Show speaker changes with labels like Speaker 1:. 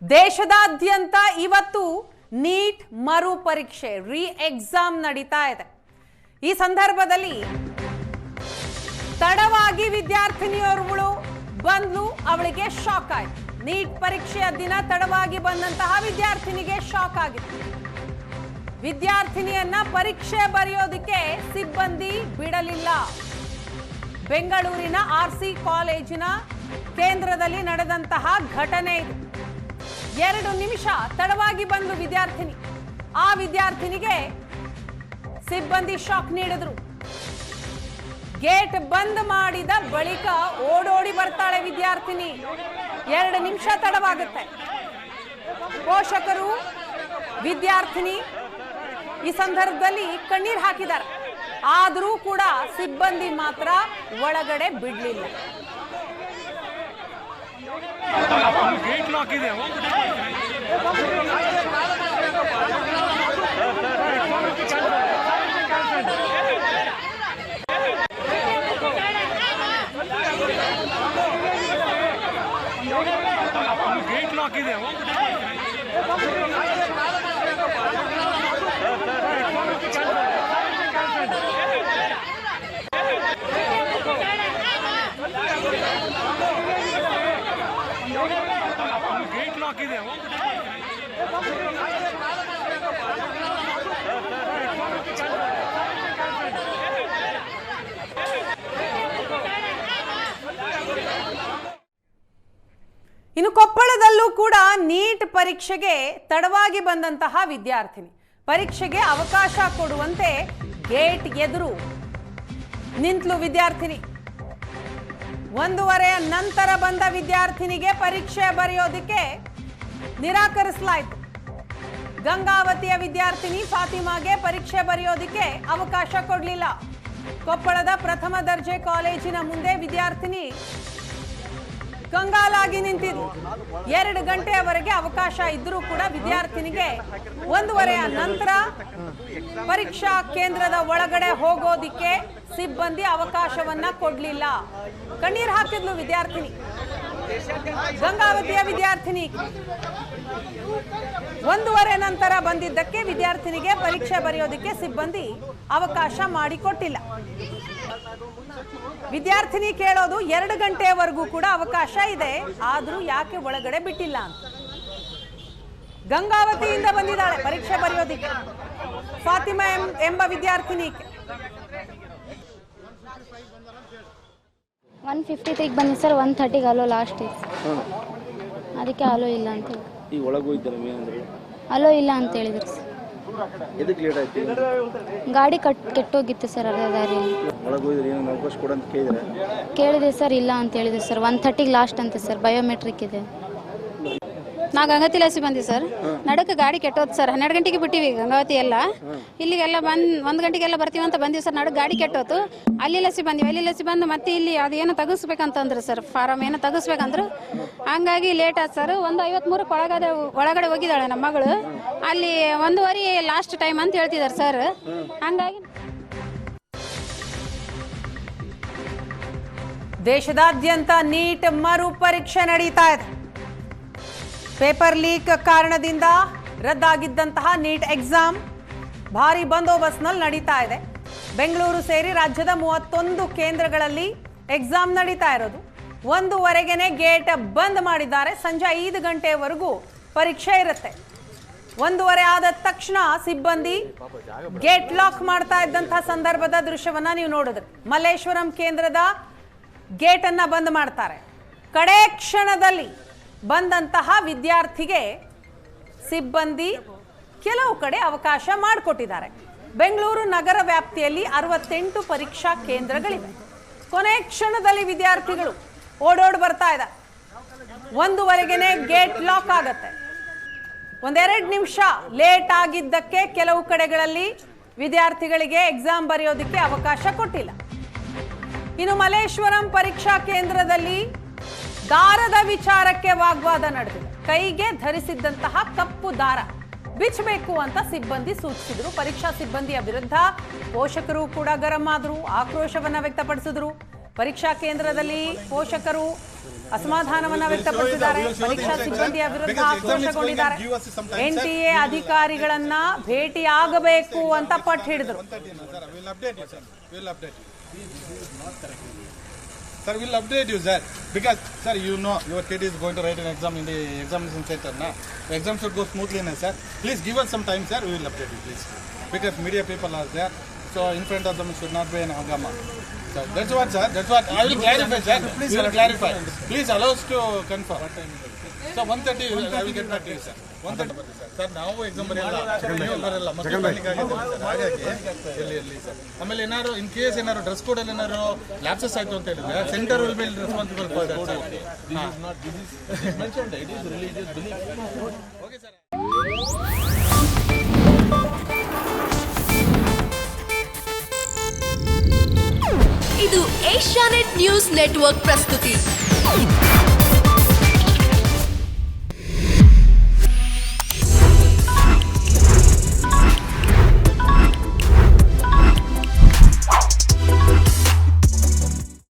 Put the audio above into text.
Speaker 1: ದೇಶದಾದ್ಯಂತ ಇವತ್ತು ನೀಟ್ ಮರು ಪರೀಕ್ಷೆ ರೀ ಎಕ್ಸಾಮ್ ನಡೀತಾ ಇದೆ. ಈ ಸಂದರ್ಭದಲ್ಲಿ ತಡವಾಗಿ ವಿದ್ಯಾರ್ಥಿನಿಯರು ಬಂದು ಅವಳಿಗೆ ಶಾಕ್ ಆಯಿತು. ನೀಟ್ ಪರೀಕ್ಷೆಯ ದಿನ ತಡವಾಗಿ ಬಂದಂತಹ ವಿದ್ಯಾರ್ಥಿನಿಗೆ ಶಾಕ್ ಆಗಿತ್ತು. ವಿದ್ಯಾರ್ಥಿನಿಯನ್ನ ಪರೀಕ್ಷೆ ಬರೆಯೋದಕ್ಕೆ ಸಿಬ್ಬಂದಿ ಬಿಡಲಿಲ್ಲ. ಬೆಂಗಳೂರಿನ ಆರ್ಸಿ ಕಾಲೇಜಿನ ಕೇಂದ್ರದಲ್ಲಿ ನಡೆದಂತಹ ಘಟನೆ ಇದು. 2 ನಿಮಿಷ ತಡವಾಗಿ ಬಂದು ವಿದ್ಯಾರ್ಥಿನಿ, ಆ ವಿದ್ಯಾರ್ಥಿನಿಗೆ ಸಿಬ್ಬಂದಿ ಶಾಕ್ ನೀಡಿದ್ರು. ಗೇಟ್ ಬಂದ್ ಮಾಡಿದ ಬಳಿಕ ಓಡೋಡಿ ಬರ್ತಾಳೆ ವಿದ್ಯಾರ್ಥಿನಿ. 2 ನಿಮಿಷ ತಡವಾಗುತ್ತೆ. ಪೋಷಕರು ವಿದ್ಯಾರ್ಥಿನಿ ಈ ಸಂದರ್ಭದಲ್ಲಿ ಕಣ್ಣೀರು ಹಾಕಿದ್ದಾರೆ. ಆದರೂ ಕೂಡ ಸಿಬ್ಬಂದಿ ಮಾತ್ರ ಒಳಗಡೆ ಬಿಡಲಿಲ್ಲ.
Speaker 2: ಗೇಟ್ ಲಾಕ್ ಇದೆ. ಗೇಟ್ ಲಾಕ್ ಇದೆ. ಗೇಟ್ ಲಾಕ್ ಇದೆ.
Speaker 1: ಇನ್ನು ಕೊಪ್ಪಳದಲ್ಲೂ ಕೂಡ ನೀಟ್ ಪರೀಕ್ಷೆಗೆ ತಡವಾಗಿ ಬಂದಂತಹ ವಿದ್ಯಾರ್ಥಿನಿ ಪರೀಕ್ಷೆಗೆ ಅವಕಾಶ ಕೊಡುವಂತೆ ಗೇಟ್ ಎದುರು ನಿಂತಲು ವಿದ್ಯಾರ್ಥಿನಿ. 1:30 ನಂತರ ಬಂದ ವಿದ್ಯಾರ್ಥಿನಿಗೆ ಪರೀಕ್ಷೆ ಬರೆಯೋದಕ್ಕೆ ನಿರಾಕರಿಸಲಾಯಿತು. ಗಂಗಾವತಿಯ ವಿದ್ಯಾರ್ಥಿನಿ ಫಾತಿಮಾಗೆ ಪರೀಕ್ಷೆ ಬರೆಯೋದಕ್ಕೆ ಅವಕಾಶ ಕೊಡಲಿಲ್ಲ. ಕೊಪ್ಪಳದ ಪ್ರಥಮ ದರ್ಜೆ ಕಾಲೇಜಿನ ಮುಂದೆ ವಿದ್ಯಾರ್ಥಿನಿ ಕಂಗಾಲಾಗಿ ನಿಂತಿದ್ದು. 2 ಗಂಟೆಯವರೆಗೆ ಅವಕಾಶ ಇದ್ರೂ ಕೂಡ ವಿದ್ಯಾರ್ಥಿನಿಗೆ 1:30 ನಂತರ ಪರೀಕ್ಷಾ ಕೇಂದ್ರದ ಒಳಗಡೆ ಹೋಗೋದಿಕ್ಕೆ ಸಿಬ್ಬಂದಿ ಅವಕಾಶವನ್ನ ಕೊಡ್ಲಿಲ್ಲ. ಕಣ್ಣೀರು ಹಾಕಿದ್ಲು ವಿದ್ಯಾರ್ಥಿನಿ. ಗಂಗಾವತಿಯ ವಿದ್ಯಾರ್ಥಿನಿ 1:30 ನಂತರ ಬಂದಿದ್ದಕ್ಕೆ ವಿದ್ಯಾರ್ಥಿನಿಗೆ ಪರೀಕ್ಷೆ ಬರೆಯೋದಕ್ಕೆ ಸಿಬ್ಬಂದಿ ಅವಕಾಶ ಮಾಡಿಕೊಟ್ಟಿಲ್ಲ. ವಿದ್ಯಾರ್ಥಿನಿ ಕೇಳೋದು 2 ಗಂಟೆವರೆಗೂ ಕೂಡ ಅವಕಾಶ ಇದೆ, ಆದ್ರೂ ಯಾಕೆ ಒಳಗಡೆ ಬಿಟ್ಟಿಲ್ಲ ಅಂತ. ಗಂಗಾವತಿಯಿಂದ ಬಂದಿದ್ದಾಳೆ ಪರೀಕ್ಷೆ ಬರೆಯೋದಿಕ್ಕೆ ಫಾತಿಮಾ ಎಂಬ ವಿದ್ಯಾರ್ಥಿನಿ.
Speaker 3: 1:53 ಬಂದಿ ಸರ್. 1:30 ಅಲೋ ಲಾಸ್ಟ್ ಅದಕ್ಕೆ ಅಲೋ ಇಲ್ಲ ಅಂತ
Speaker 4: ಈಗ ಒಳಗೆ ಹೋಗಿದ್ದಾರೆ
Speaker 3: ಅಲೋ ಇಲ್ಲ ಅಂತ ಹೇಳಿದ್ರು ಸರ್.
Speaker 4: ಎದಕ್ಕೆ ಲೇಟ್ ಆಯ್ತು?
Speaker 3: ಗಾಡಿ ಕೆಟ್ಟೋಗಿತ್ತು ಸರ್. ಅರ್ಧ ದಾರಿಯಲ್ಲಿ
Speaker 4: ಒಳಗೆ ಹೋಗಿದ್ರೆ ಏನು ಅವಕಾಶ ಕೊಡ ಅಂತ
Speaker 3: ಕೇಳಿದೆ ಸರ್. ಇಲ್ಲ ಅಂತ ಹೇಳಿದ್ರು ಸರ್. 1:30 ಲಾಸ್ಟ್ ಅಂತ ಸರ್. ಬಯೋಮೆಟ್ರಿಕ್ ಇದೆ.
Speaker 5: ನಾ ಗಂಗಾವತಿ ಲಸಿ ಬಂದಿ ಸರ್. ನಡಕ್ಕೆ ಗಾಡಿ ಕೆಟ್ಟೋದು ಸರ್. 12 ಗಂಟೆಗೆ ಬಿಟ್ಟಿವಿ ಗಂಗಾವತಿ ಎಲ್ಲ. ಇಲ್ಲಿಗೆಲ್ಲ 1 ಗಂಟೆಗೆಲ್ಲ ಬರ್ತೀವಿ ಅಂತ ಬಂದಿವಿ ಸರ್. ನಡಕ್ಕೆ ಗಾಡಿ ಕೆಟ್ಟೋತು. ಅಲ್ಲಿ ಲಸಿ ಬಂದಿವಿ. ಅಲ್ಲಿ ಲಸಿ ಬಂದು ಮತ್ತೆ ಇಲ್ಲಿ ಅದೇನು ತೆಗಿಸ್ಬೇಕಂತಂದ್ರು ಸರ್. ಫಾರಮ್ ಏನೋ ತೆಗಿಸ್ಬೇಕಂದ್ರು. ಹಂಗಾಗಿ ಲೇಟ್ ಆಯ್ತು ಸರ್. 1:53 ಒಳಗಡೆ ಹೋಗಿದ್ದಾಳೆ ನಮ್ಮ ಮಗಳು. ಅಲ್ಲಿ 1:30 ಲಾಸ್ಟ್ ಟೈಮ್ ಅಂತ ಹೇಳ್ತಿದ್ದಾರೆ ಸರ್. ಹಂಗಾಗಿ
Speaker 1: ದೇಶದಾದ್ಯಂತ ನೀಟ್ ಮರು ಪರೀಕ್ಷೆ ನಡೀತಾ ಇದೆ. ಪೇಪರ್ ಲೀಕ್ ಕಾರಣದಿಂದ ರದ್ದಾಗಿದ್ದಂತಹ ನೀಟ್ ಎಕ್ಸಾಮ್ ಭಾರಿ ಬಂದೋಬಸ್ತ್ನಲ್ಲಿ ನಡೀತಾ ಇದೆ. ಬೆಂಗಳೂರು ಸೇರಿ ರಾಜ್ಯದ 31 ಕೇಂದ್ರಗಳಲ್ಲಿ ಎಕ್ಸಾಮ್ ನಡೀತಾ ಇರೋದು. 1:30ಗೆ ಗೇಟ್ ಬಂದ್ ಮಾಡಿದ್ದಾರೆ. ಸಂಜೆ 5 ಗಂಟೆವರೆಗೂ ಪರೀಕ್ಷೆ ಇರುತ್ತೆ. 1:30 ಆದ ತಕ್ಷಣ ಸಿಬ್ಬಂದಿ ಗೇಟ್ ಲಾಕ್ ಮಾಡ್ತಾ ಇದ್ದಂತಹ ಸಂದರ್ಭದ ದೃಶ್ಯವನ್ನ ನೀವು ನೋಡಿದ್ರಿ. ಮಲ್ಲೇಶ್ವರಂ ಕೇಂದ್ರದ ಗೇಟ್ ಅನ್ನ ಬಂದ್ ಮಾಡ್ತಾರೆ. ಕಡೆ ಕ್ಷಣದಲ್ಲಿ ಬಂದಂತಹ ವಿದ್ಯಾರ್ಥಿಗೆ ಸಿಬ್ಬಂದಿ ಕೆಲವು ಕಡೆ ಅವಕಾಶ ಮಾಡಿಕೊಟ್ಟಿದ್ದಾರೆ. ಬೆಂಗಳೂರು ನಗರ ವ್ಯಾಪ್ತಿಯಲ್ಲಿ 68 ಪರೀಕ್ಷಾ ಕೇಂದ್ರಗಳಿವೆ. ಕೊನೆ ಕ್ಷಣದಲ್ಲಿ ವಿದ್ಯಾರ್ಥಿಗಳು ಓಡೋಡಿ ಬರ್ತಾ ಇದ್ದಾರೆ. 1:30ಗೆ ಗೇಟ್ ಲಾಕ್ ಆಗತ್ತೆ. 1-2 ನಿಮಿಷ ಲೇಟ್ ಆಗಿದ್ದಕ್ಕೆ ಕೆಲವು ಕಡೆಗಳಲ್ಲಿ ವಿದ್ಯಾರ್ಥಿಗಳಿಗೆ ಎಕ್ಸಾಮ್ ಬರೆಯೋದಕ್ಕೆ ಅವಕಾಶ ಕೊಟ್ಟಿಲ್ಲ. ಇನ್ನು ಮಲ್ಲೇಶ್ವರಂ ಪರೀಕ್ಷಾ ಕೇಂದ್ರದಲ್ಲಿ ದಾರದ ವಿಚಾರಕ್ಕೆ ವಾಗ್ವಾದ ನಡೆದಿದೆ. ಕೈಗೆ ಧರಿಸಿದ್ದಂತಹ ಕಪ್ಪು ದಾರ ಬಿಚ್ಚಬೇಕು ಅಂತ ಸಿಬ್ಬಂದಿ ಸೂಚಿಸಿದ್ರು. ಪರೀಕ್ಷಾ ಸಿಬ್ಬಂದಿಯ ವಿರುದ್ಧ ಪೋಷಕರು ಕೂಡ ಗರಂ ಆದ್ರು, ಆಕ್ರೋಶವನ್ನ ವ್ಯಕ್ತಪಡಿಸಿದ್ರು. ಪರೀಕ್ಷಾ ಕೇಂದ್ರದಲ್ಲಿ ಪೋಷಕರು ಅಸಮಾಧಾನವನ್ನ ವ್ಯಕ್ತಪಡಿಸಿದ್ದಾರೆ. ಪರೀಕ್ಷಾ ಸಿಬ್ಬಂದಿಯ ವಿರುದ್ಧ ಆಕ್ರೋಶಗೊಂಡಿದ್ದಾರೆ. NTA ಅಧಿಕಾರಿಗಳನ್ನ ಭೇಟಿಯಾಗಬೇಕು ಅಂತ ಪಟ್ಟು ಹಿಡಿದ್ರು.
Speaker 6: Sir, we'll update you, sir. Because, sir, you know your kid is going to write an exam in the examination center, na? The exam should go smoothly, na, sir. Please give us some time, sir. We will update you, please. Because media people are there, so in front of them should not be an hangama. So that's what, sir. That's what I will clarify, sir. Please clarify. Please allow us to confirm. So 1:30, I will get back to you, sir. 1:30, sir. ನಾವು exam ಬರೆಯಲ್ಲ ಮಕ್ಕಳು ಹಾಗಾಗಿ ಎಲ್ಲಿ sir. ಆಮೇಲೆ ಏನಾದ್ರು in case ಏನಾದ್ರು dress code ಅಲ್ಲಿ ಏನಾದ್ರು lapses ಆಯ್ತು ಅಂತ ಹೇಳಿದ್ರೆ centre will be responsible for that. Okay sir.
Speaker 7: ಇದು ಏಷ್ಯಾನೆಟ್ ನ್ಯೂಸ್ ನೆಟ್ವರ್ಕ್ ಪ್ರಸ್ತುತಿ.